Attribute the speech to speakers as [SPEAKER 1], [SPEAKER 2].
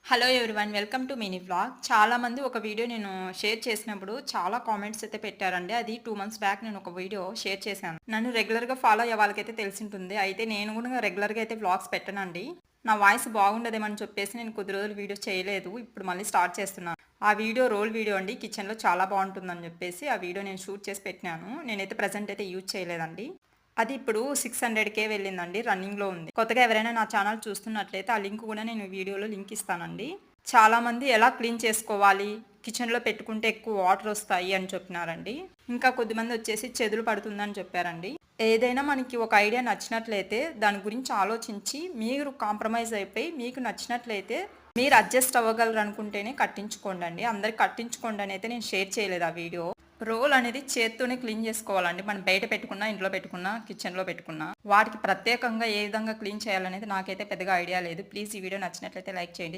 [SPEAKER 1] Hello everyone welcome to mini vlog. చాలామంది ఒక video నేను షేర్ చేసినప్పుడు చాలా కామెంట్స్ అయితే పెట్టారండి. అది 2 మంత్స్ బ్యాక్ నేను ఒక వీడియో షేర్ చేశాను. నన్ను రెగ్యులర్‌గా ఫాలో అయ్యే వాళ్ళకైతే తెలిసుంటుంది. అయితే నేను కూడా రెగ్యులర్‌గా అయితే వ్లాగ్స్ పెట్టనండి. నా వాయిస్ బాగుండదేమని చెప్పేసి నేను కొద్ది రోజులు వీడియో చేయలేదు. ఇప్పుడు మళ్ళీ స్టార్ట్ చేస్తున్నాను. ఆ వీడియో రోల్ వీడియో అండి. కిచెన్‌లో చాలా బాగుంటుందని చెప్పేసి ఆ వీడియో నేను షూట్ చేసి పెట్టినాను. నేనైతే ప్రెజెంట్ అయితే యూజ్ చేయలేదండి. అది ఇప్పుడు 600K వెళ్ళిందండి. రన్నింగ్‌లో ఉంది. కొత్తగా ఎవరైనా నా ఛానల్ చూస్తున్నట్లయితే ఆ లింక్ కూడా నేను వీడియోలో లింక్ ఇస్తానండి. చాలామంది ఎలా క్లీన్ చేసుకోవాలి, కిచెన్‌లో పెట్టుకుంటే ఎక్కువ వాటర్ వస్తాయి అని చెప్పినారండి. ఇంకా కొద్దిమంది వచ్చేసి చెదులు పడుతుందని చెప్పారండి. ఏదైనా మనకి ఒక ఐడియా నచ్చినట్లయితే దాని గురించి ఆలోచించి మీరు కాంప్రమైజ్ అయిపోయి మీకు నచ్చినట్లయితే మీరు అడ్జస్ట్ అవ్వగలరు అనుకుంటేనే కట్టించుకోండి. అందరికి కట్టించుకోండి అని అయితే నేను షేర్ చేయలేదు ఆ వీడియో. రోల్ అనేది చేత్తోనే క్లీన్ చేసుకోవాలండి. మనం బయట పెట్టుకున్నా, ఇంట్లో పెట్టుకున్నా, కిచెన్‌లో పెట్టుకున్నా. వాటికి ప్రత్యేకంగా ఏ విధంగా క్లీన్ చేయాలనేది నాకైతే పెద్దగా ఐడియా లేదు. ప్లీజ్ ఈ వీడియో నచ్చినట్లయితే లైక్ చేయండి.